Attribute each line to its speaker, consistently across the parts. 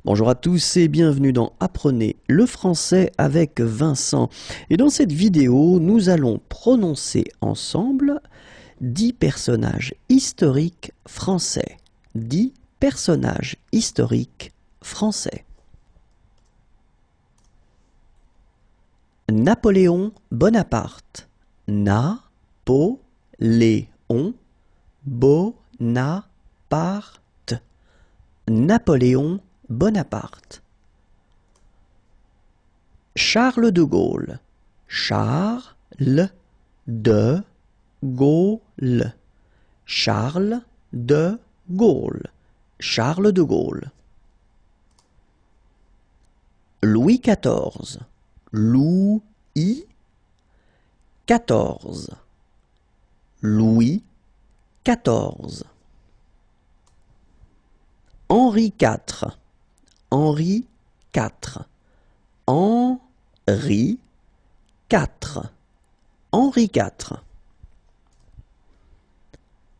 Speaker 1: Bonjour à tous et bienvenue dans Apprenez le français avec Vincent. Et dans cette vidéo, nous allons prononcer ensemble 10 personnages historiques français. 10 personnages historiques français. Napoléon Bonaparte. Napoléon Bonaparte. Napoléon Bonaparte. Charles de Gaulle. Charles de Gaulle. Charles de Gaulle. Charles de Gaulle. Louis XIV. Louis XIV. Louis XIV. Henri IV. Henri IV. Henri IV. Henri IV.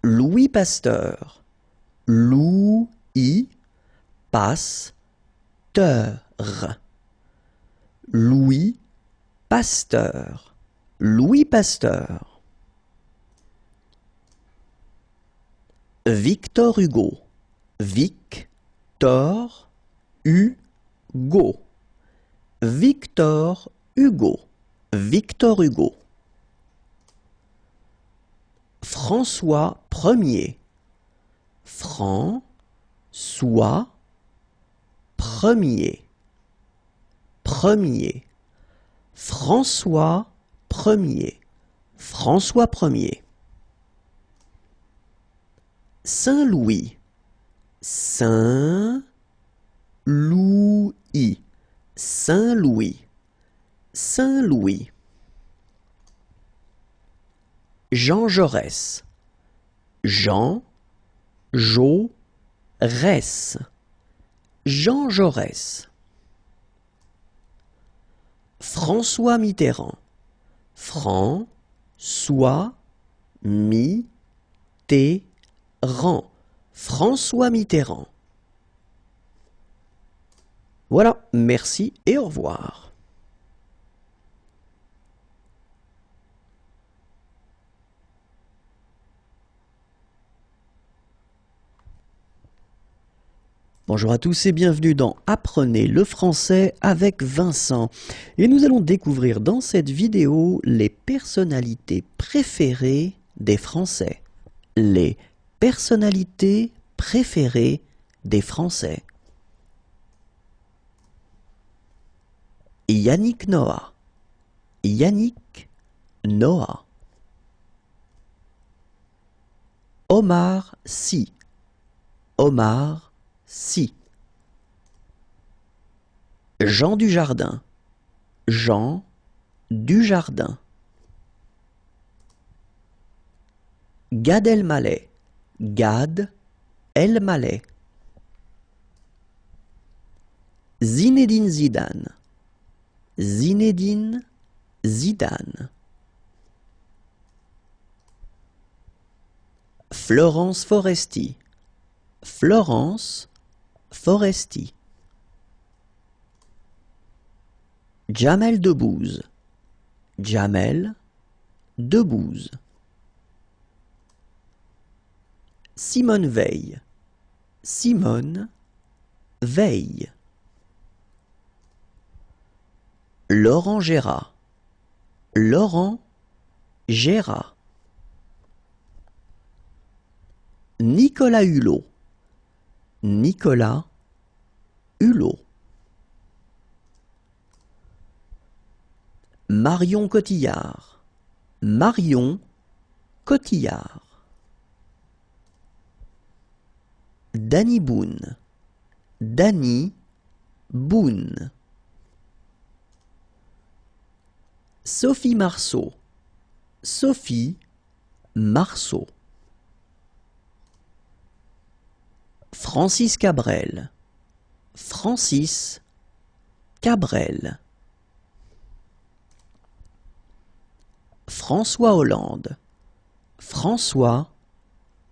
Speaker 1: Louis Pasteur. Louis Pasteur. Louis Pasteur. Louis Pasteur. Victor Hugo. Victor Hugo. Victor Hugo. Victor Hugo. François Ier. François Ier. Premier. François Ier. François Ier. Saint-Louis. Saint-Louis. Saint-Louis. Saint-Louis. Jean Jaurès. Jean Jaurès. Jean Jaurès. François Mitterrand. François Mitterrand. François Mitterrand. Voilà, merci et au revoir. Bonjour à tous et bienvenue dans Apprenez le français avec Vincent. Et nous allons découvrir dans cette vidéo les personnalités préférées des Français. Les personnalités préférées des Français. Yannick Noah. Yannick Noah. Omar Sy. Omar Sy. Jean Dujardin. Jean Dujardin. Gad Elmaleh. Gad Elmaleh. Zinedine Zidane. Zinedine Zidane. Florence Foresti. Florence Foresti. Jamel Debbouze. Jamel Debbouze. Simone Veil. Simone Veil. Laurent Gérard. Laurent Gérard. Nicolas Hulot. Nicolas Hulot. Marion Cotillard. Marion Cotillard. Danny Boone. Danny Boone. Sophie Marceau. Sophie Marceau. Francis Cabrel. Francis Cabrel. François Hollande. François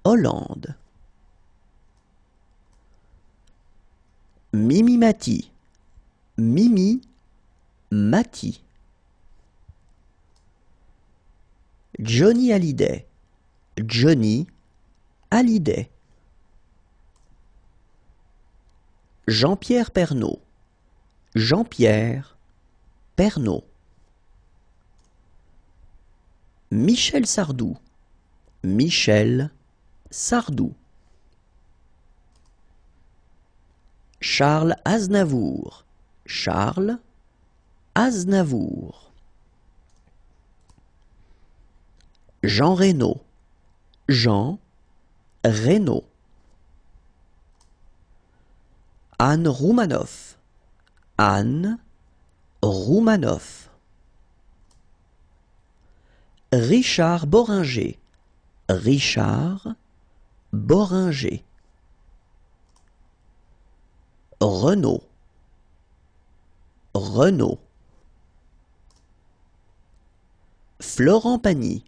Speaker 1: Hollande. Mimimati, Mimi, Mati. Johnny Hallyday, Johnny, Hallyday. Jean-Pierre Pernaut, Jean-Pierre, Pernaut. Michel Sardou, Michel, Sardou. Charles Aznavour, Charles, Aznavour. Jean Reno, Jean, Reno. Anne Roumanoff, Anne, Roumanoff. Richard Boringer, Richard, Boringer. Renaud, Renaud. Florent Pagny,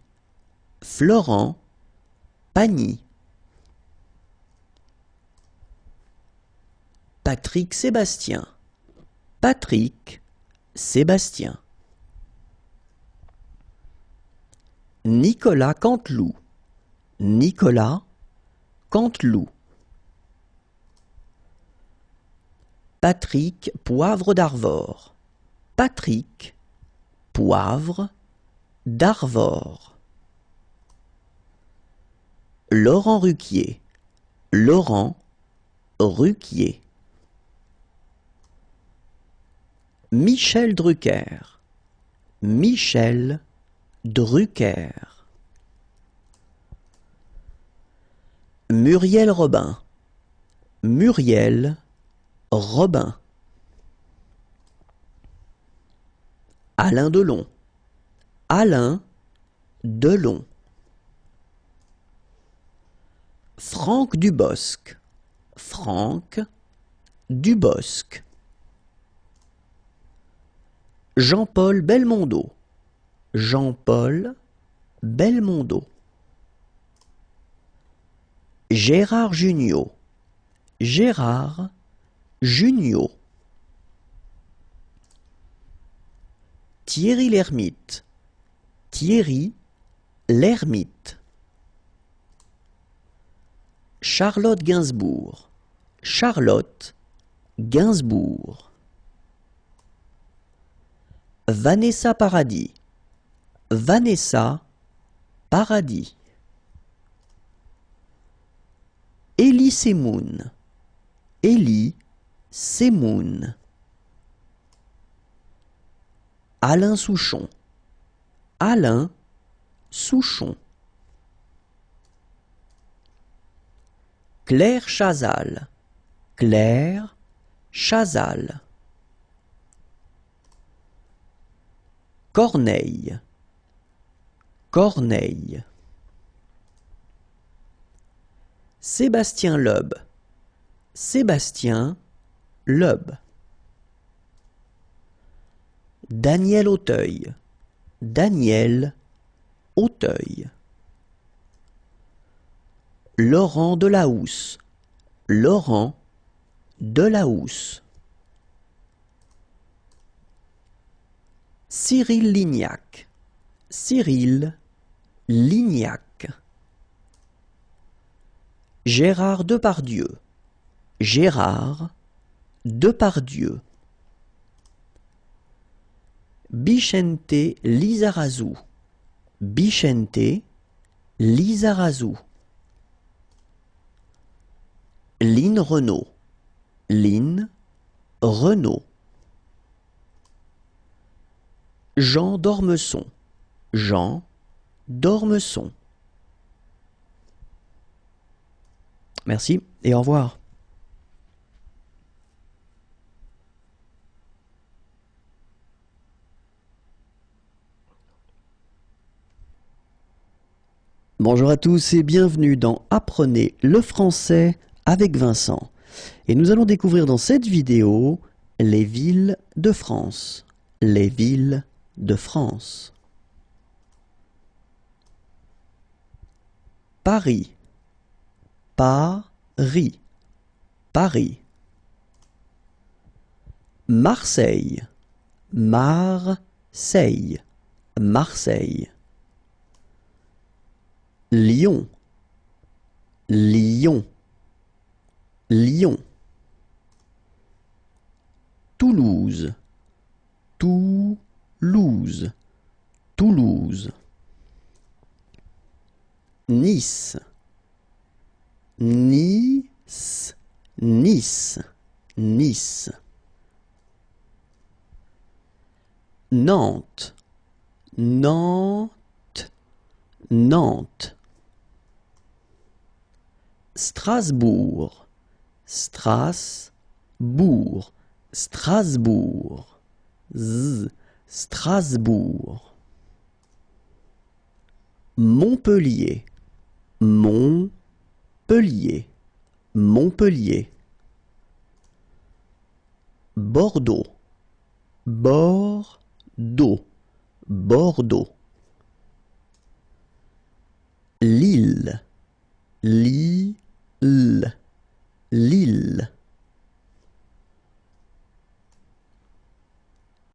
Speaker 1: Florent, Pagny. Patrick Sébastien, Patrick, Sébastien. Nicolas Canteloup, Nicolas, Canteloup. Patrick Poivre d'Arvor, Patrick, Poivre, d'Arvor. Laurent Ruquier, Laurent, Ruquier. Michel Drucker, Michel, Drucker. Muriel Robin, Muriel, Robin. Alain Delon, Alain, Delon. Franck Dubosc, Franck, Dubosc. Jean-Paul Belmondo, Jean-Paul, Belmondo. Gérard Jugnot, Gérard, Jugnot. Thierry Lhermitte, Thierry, Lhermitte. Charlotte Gainsbourg, Charlotte, Gainsbourg. Vanessa Paradis, Vanessa, Paradis. Elie Semoun, Elie, Semoun. Alain Souchon, Alain, Souchon. Claire Chazal, Claire, Chazal. Corneille, Corneille. Sébastien Loeb, Sébastien, Loeb. Daniel Auteuil, Daniel, Auteuil. Laurent Delahousse, Laurent, Delahousse. Cyril Lignac, Cyril, Lignac. Gérard Depardieu, Gérard, Depardieu. Bichente Lizarazu, Bichente, Lizarazu. Lynn Renault, Lynn, Renault. Jean d'Ormesson, Jean, d'Ormesson. Merci et au revoir. Bonjour à tous et bienvenue dans Apprenez le français avec Vincent. Et nous allons découvrir dans cette vidéo les villes de France. Les villes de France. Paris, Paris, Paris. Marseille, Marseille, Marseille. Lyon, Lyon, Lyon. Toulouse, Toulouse, Toulouse. Nice, Nice, Nice, Nice. Nantes, Nantes, Nantes. Strasbourg, Strasbourg, Strasbourg. Strasbourg. Montpellier, Montpellier, Montpellier. Bordeaux, Bordeaux, Bordeaux. Lille, Lille, Lille.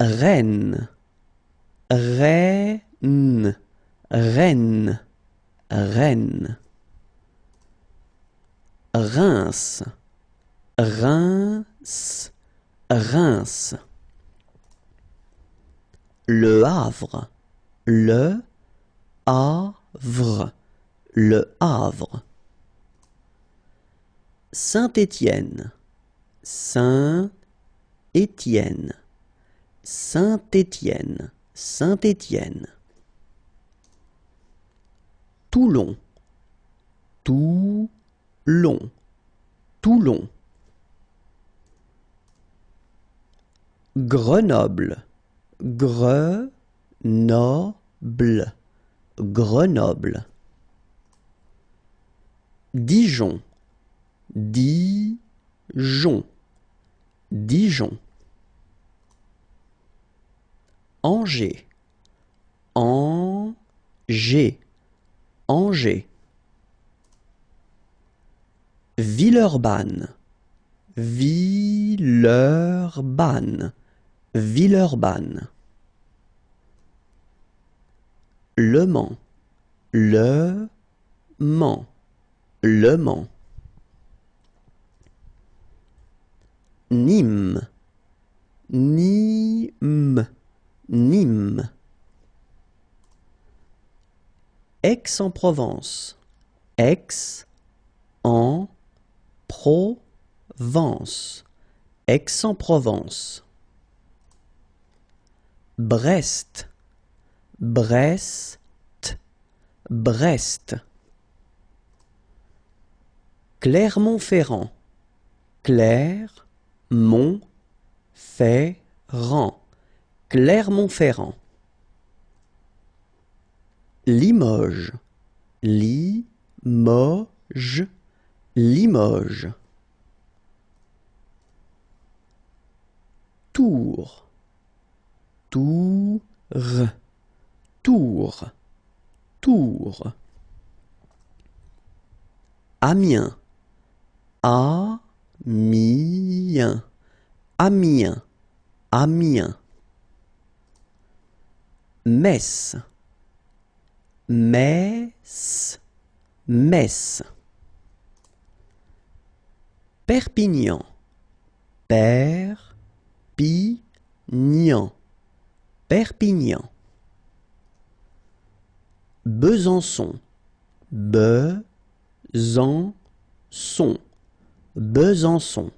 Speaker 1: Rennes, Rennes, Rennes, Rennes. Reims, Reims, Reims. Le Havre, Le Havre, Le Havre. Saint-Étienne, Saint-Étienne, Saint-Étienne, Saint-Étienne. Toulon, Toulon, Toulon. Grenoble, Grenoble, Grenoble. Dijon, Dijon, Dijon. Angers, Angers, Angers. Villeurbanne, Villeurbanne, Villeurbanne. Le Mans, Le Mans, Le Mans. Nîmes, Nîmes, Nîmes. Aix-en-Provence, Aix-en-Provence, Aix-en-Provence. Brest, Brest, Brest. Clermont-Ferrand, Clermont-Ferrand, Clermont-Ferrand. Limoges, Limoges, Limoges. Tours, Tours, Tours, Tours. Amiens, Amiens, Amiens, Amiens. Metz, Metz, Metz. Perpignan, Perpignan, Perpignan. Besançon, Besançon, Besançon.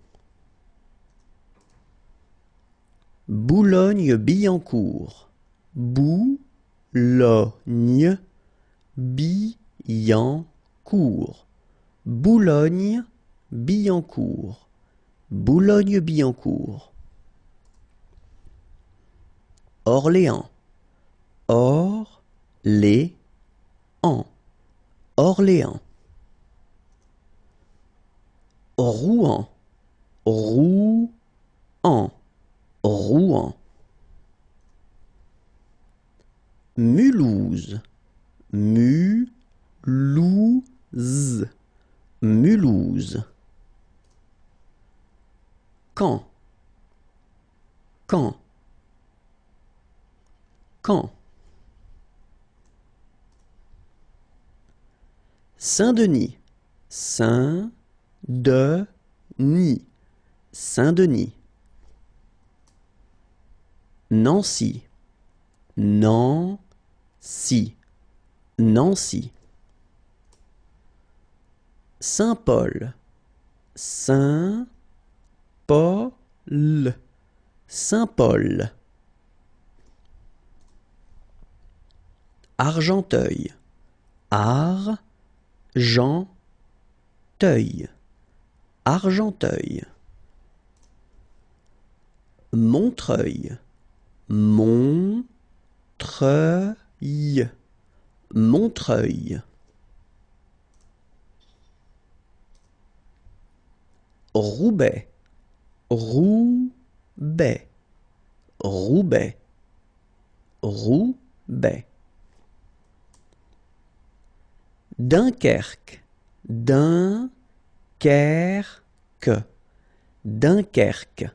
Speaker 1: Boulogne-Billancourt, Boulogne-Billancourt, Boulogne-Billancourt, Boulogne-Billancourt. Orléans, Orléans, Orléans. Rouen, Rouen, Rouen. Mulhouse, Mulhouse, Mulhouse. Caen, Caen, Caen. Saint-Denis, Saint-de-Ni, Saint-Denis. Nancy, Nancy, Nancy. Saint-Paul, Saint-Paul, Saint-Paul. Argenteuil, Argenteuil, Argenteuil. Montreuil, Montreuil, Montreuil. Roubaix, Roubaix, Roubaix, Roubaix. Dunkerque, Dunkerque, Dunkerque,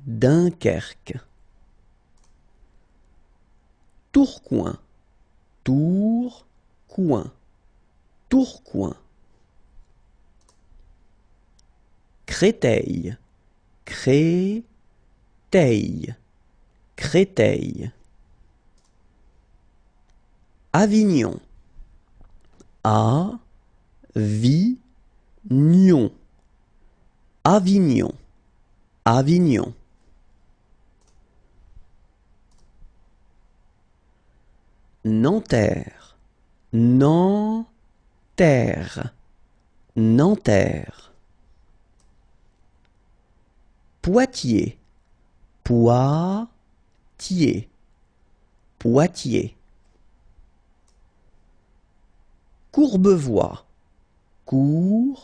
Speaker 1: Dunkerque. Tourcoing, Tourcoing, Tourcoing. Créteil, Créteil, Créteil. Avignon, Avignon, Avignon, Avignon. Nanterre, Nanterre, Nanterre. Poitiers, Poitiers, Poitiers. Courbevoie, Courbevoie,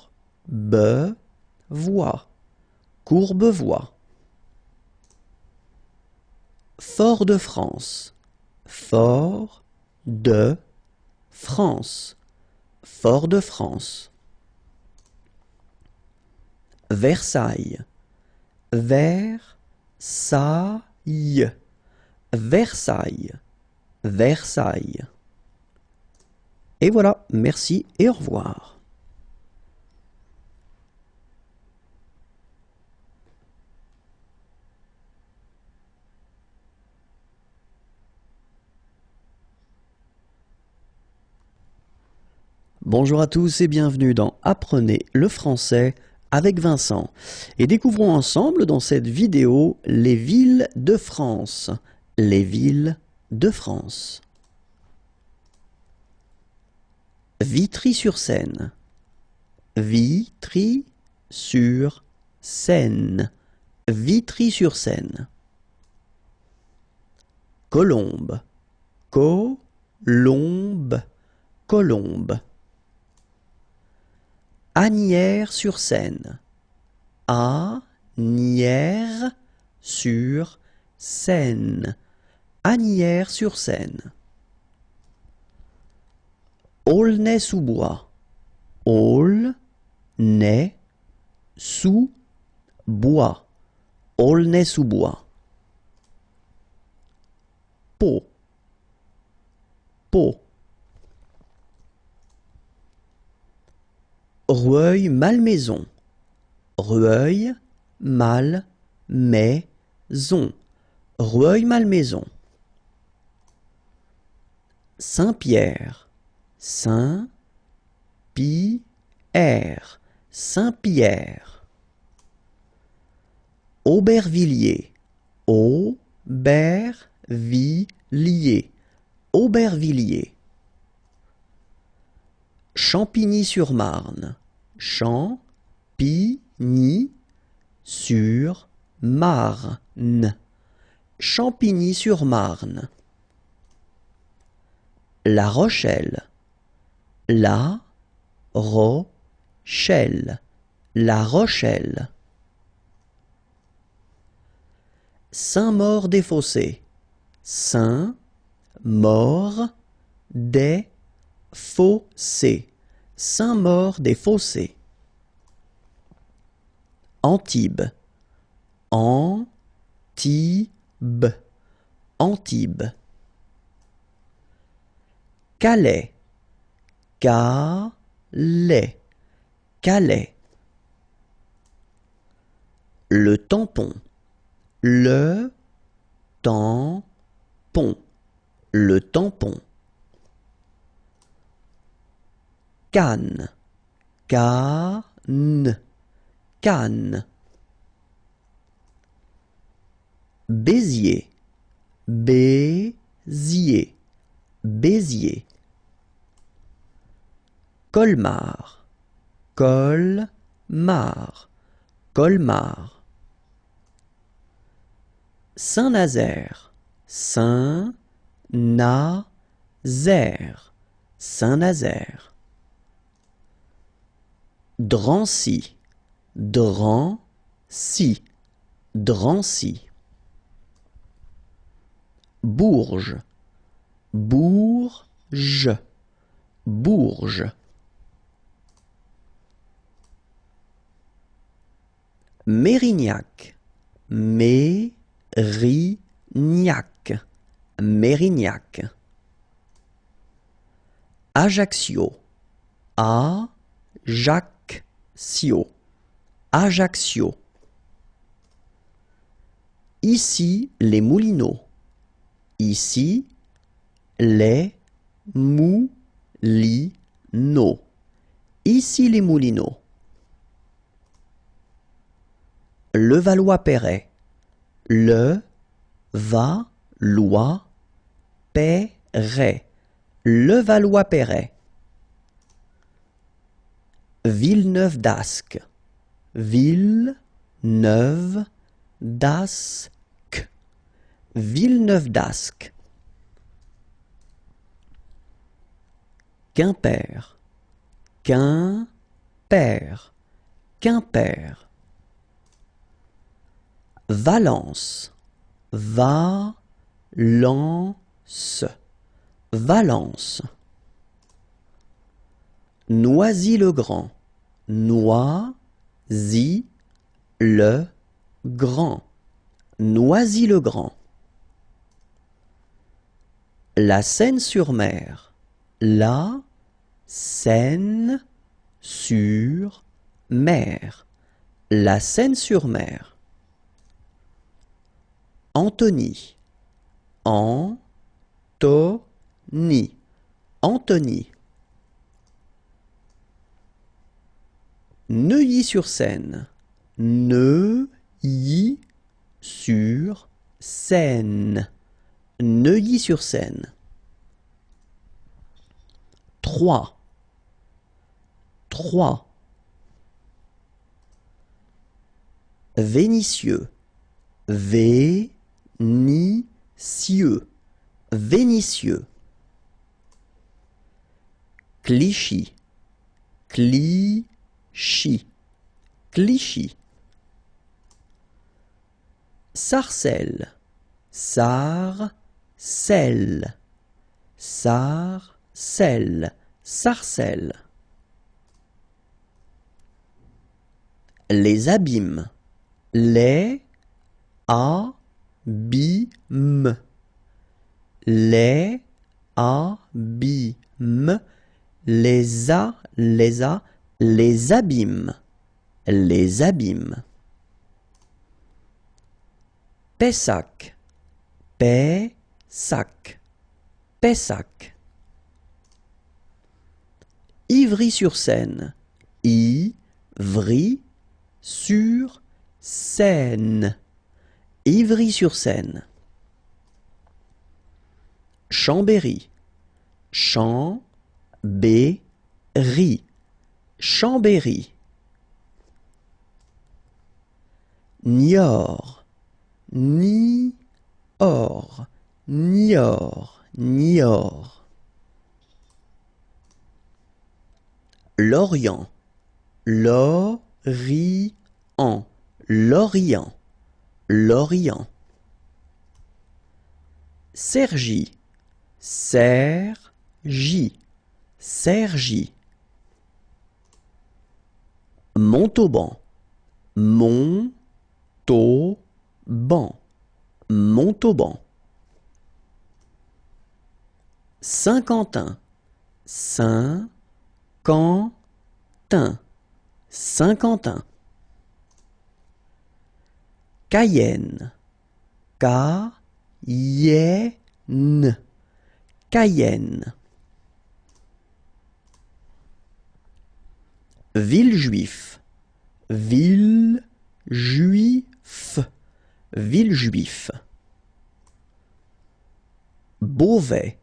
Speaker 1: Courbevoie. Fort-de-France, Fort-de-France, Fort-de-France. Versailles, Versailles, Versailles, Versailles. Et voilà, merci et au revoir. Bonjour à tous et bienvenue dans Apprenez le français avec Vincent. Et découvrons ensemble dans cette vidéo les villes de France. Les villes de France. Vitry-sur-Seine, Vitry-sur-Seine, Vitry-sur-Seine. Colombes, Colombes, Colombes. Asnières-sur-Seine, Asnières-sur-Seine, Asnières-sur-Seine. Aulnay-sous-Bois, Aulnay-sous-Bois, Aulnay-sous-Bois. Pau, Pau. Rueil-Malmaison, Rueil-Malmaison, Rueil-Malmaison. Saint-Pierre, Saint-Pierre, Saint-Pierre. Aubervilliers, Aubervilliers, Aubervilliers. Champigny-sur-Marne, Champigny-sur-Marne, Champigny-sur-Marne. La Rochelle, La Rochelle, La Rochelle. Saint-Maur-des-Fossés, Saint-Maur-des-Fossés, Saint-Maur-des-Fossés. Antibes, Antibes, Antibes, Antibes. Calais, Calais, Calais. Le tampon, le tampon, le tampon. Cannes, Cannes, Cannes. Béziers, Béziers, Béziers. Colmar, Colmar, Colmar. Saint-Nazaire, Saint-Nazaire, Saint-Nazaire. Drancy, Drancy, Drancy. Bourges, Bourges, Bourges. Mérignac, Mérignac, Mérignac. Ajaccio, Ajaccio, Ajaccio. Ici les Moulineaux, ici les Moulineaux, ici les Moulineaux. Levallois-Perret, Levallois-Perret, Levallois-Perret. Villeneuve-d'Ascq, Villeneuve-d'Ascq, Villeneuve-d'Ascq. Quimper, Quimper, Quimper. Valence, Valence, Valence. Noisy-le-Grand, Noisy-le-Grand, Noisy-le-Grand. La Seine-sur-Mer, la Seine-sur-Mer, la Seine-sur-Mer. Antony, Antony, Antony. Neuilly-sur-Seine, Neuilly-sur-Seine, Neuilly-sur-Seine. Troyes, Troyes. Vénissieux, Vénitieux, Vénitieux. Clichy, Clichy, Clichy. Sarcelles, Sarcelles, Sarcelles, Sarcelles. Les abîmes, les abîmes, les abîmes, les abîmes, les abîmes. Pessac, Pessac, Pessac. Ivry-sur-Seine, Ivry-sur-Seine, Ivry-sur-Seine. Chambéry, Chambéry, Chambéry. Niort, Niort, Niort, Niort. Lorient, Lorient, Lorient, Lorient. Cergy, Cergy, Cergy. Montauban, Montauban, Montauban. Saint-Quentin. Saint-Quentin. Saint-Quentin. Cayenne. Cayenne. Cayenne. Villejuif. Villejuif. Villejuif. Beauvais.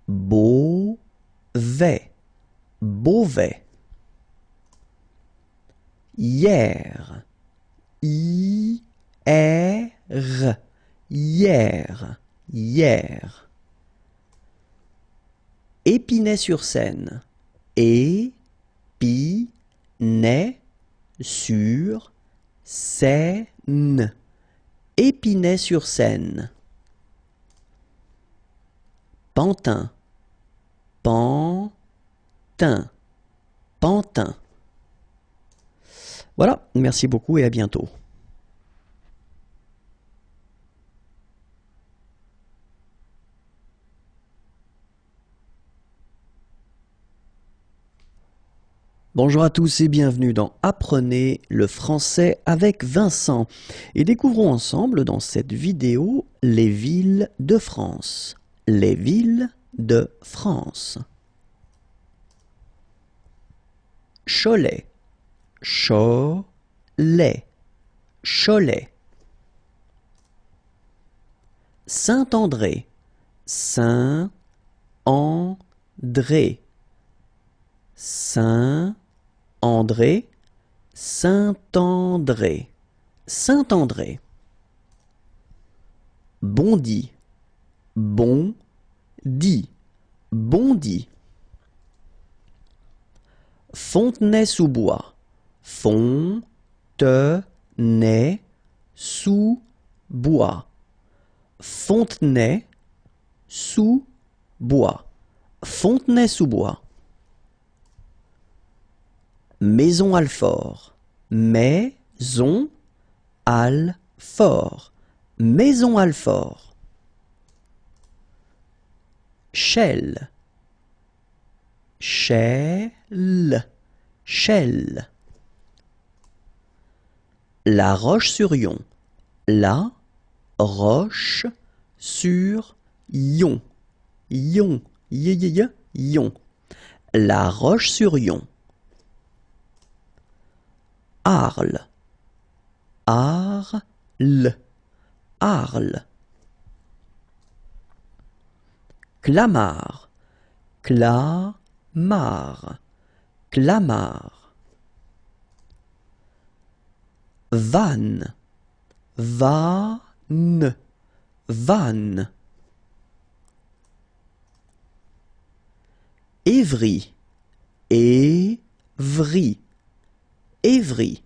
Speaker 1: Beauvais. Beauvais. Hier. Hier. Hier. Hier. Épinay-sur-Seine. Épinay-sur-Seine. Épinay-sur-Seine. Pantin. Pantin. Pantin. Voilà, merci beaucoup et à bientôt. Bonjour à tous et bienvenue dans Apprenez le français avec Vincent. Et découvrons ensemble dans cette vidéo les villes de France. Les villes de France. Cholet. Cholet. Cholet. Saint-André. Saint-André. Saint-André. Saint-André. Saint-André. Bondy. Bondy. Bondy. Fontenay-sous-Bois. Fontenay-sous-Bois. Fontenay-sous-Bois. Fontenay-sous-Bois. Maison-Alfort. Maison-Alfort. Maison-Alfort. Chelles. Chelles. Chelles. La Roche-sur-Yon. La Roche-sur-Yon. Yon. Yon. La Roche-sur-Yon. Arles. Arles. Arles. Clamart. Clamart. Clamart. Vannes. Vannes. Vannes. Évry. Évry. Évry.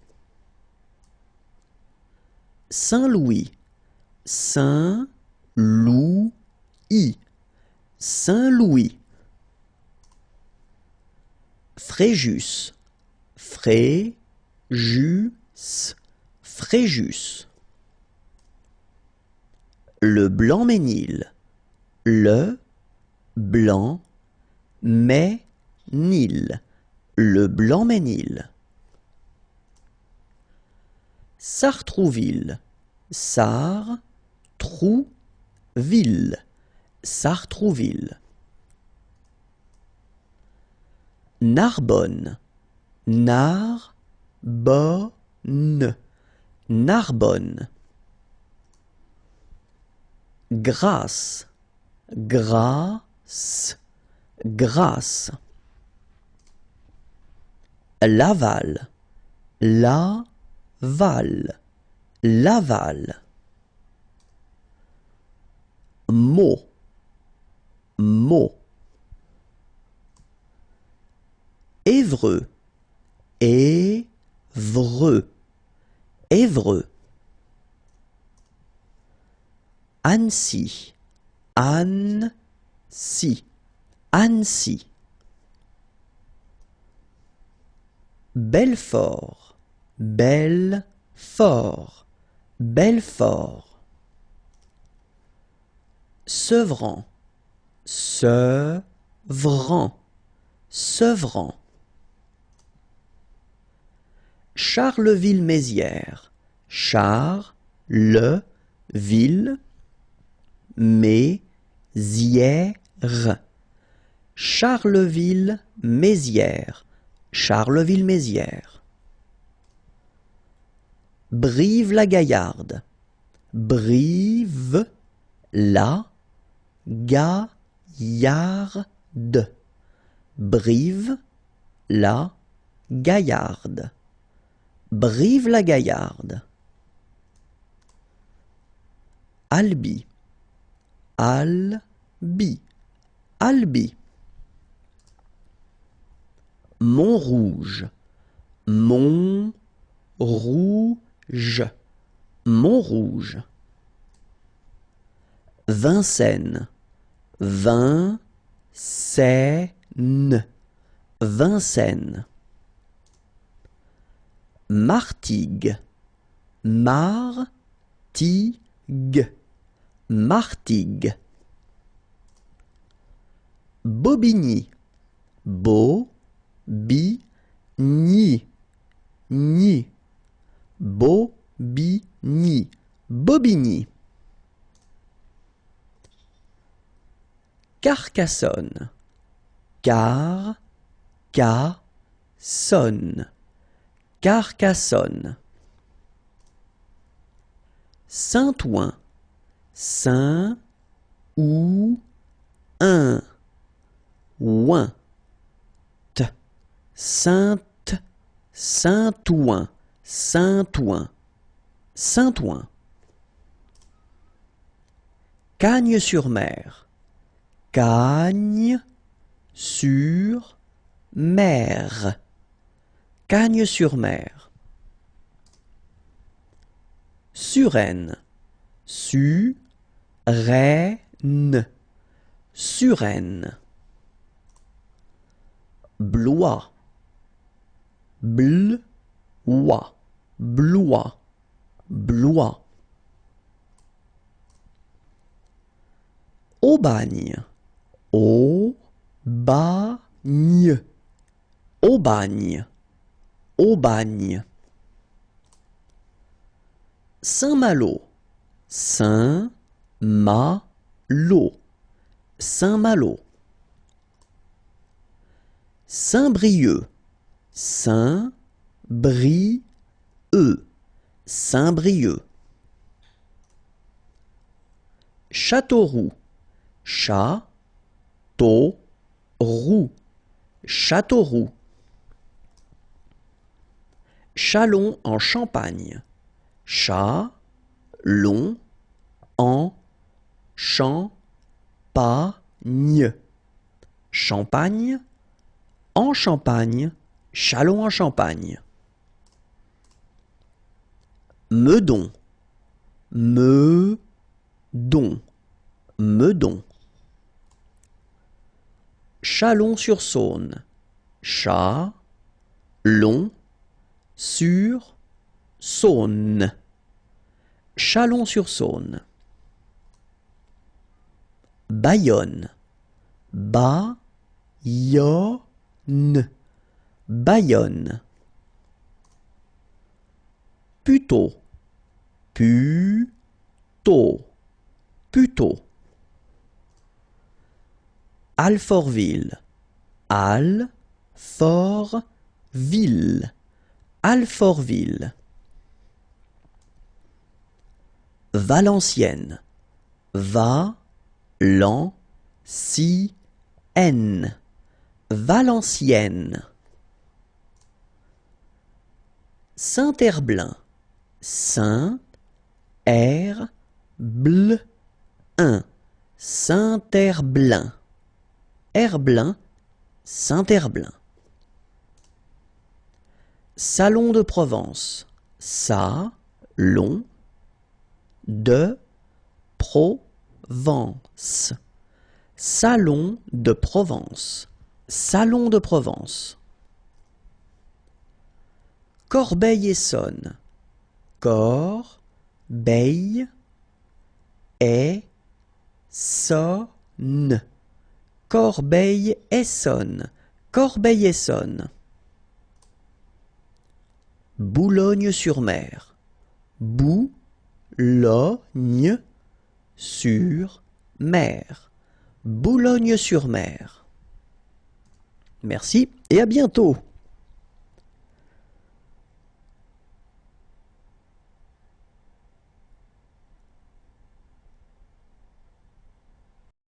Speaker 1: Saint-Louis. Saint-Louis. Saint-Louis. Fréjus. Fréjus. Fréjus. Le Blanc-Mesnil. Le Blanc-Mesnil. Le Blanc-Mesnil. Sartrouville. Sartrouville. Sartrouville. Narbonne. Narbonne. Narbonne. Grasse. Grasse. Grasse. Laval. Laval. Laval. Meaux. Meaux. Évreux. Évreux. Évreux. Annecy. Annecy. Annecy. Belfort. Belfort. Belfort. Sevran, Sevran, Sevran. Charleville-Mézières, Charleville, Mézières. Charleville-Mézières, Charleville-Mézières. Brive-la-Gaillarde, Brive-la-Gaillarde, Brive-la-Gaillarde, Brive-la-Gaillarde. Albi, Albi, Albi. Montrouge, Montrouge, Montrouge. Vincennes, Vincennes, Vincennes. Martigues, Martigues, Martigues. Bobigny, Bobigny, Ni, Bobigny, Bobigny. Carcassonne, Carcassonne, Carcassonne. Saint-Ouen, Saint-Ouen, Ouin. Sainte, Saint-Ouen, Saint-Ouen, Saint-Ouen. Cagnes-sur-Mer, Cagnes-sur-Mer, Cagnes-sur-Mer. Suresnes, Suresnes, Suresnes. Blois, Blois, Blois, Blois. Aubagne, Aubagne, Aubagne, Aubagne. Saint-Malo, Saint-Malo, Saint-Malo. Saint-Brieuc, Saint-Brieuc, Saint-Brieuc. Châteauroux, Châteauroux, Châteauroux. Châlons en Champagne, Châlons en Champagne, Champagne, en Champagne, Châlons en Champagne. Meudon, Meudon, Meudon. Chalon-sur-Saône, Chalon-sur-Saône, Chalon-sur-Saône. Bayonne, Bayonne, Bayonne. Puteaux, Puteaux, Puteaux. Alfortville, Alfortville, Alfortville. Valenciennes, Valenciennes, Valenciennes. Saint-Herblain, Saint-Herblain, Saint-Herblain, Herblain, Saint-Herblain. Salon de Provence, Salon de Provence, Salon de Provence, Salon de Provence. Corbeil-Essonnes, Corbeil-Essonnes, Corbeil-Essonne. Corbeil-Essonne. Corbeil-Essonne. Boulogne-sur-Mer. Boulogne-sur-Mer. Boulogne-sur-Mer. Merci et à bientôt.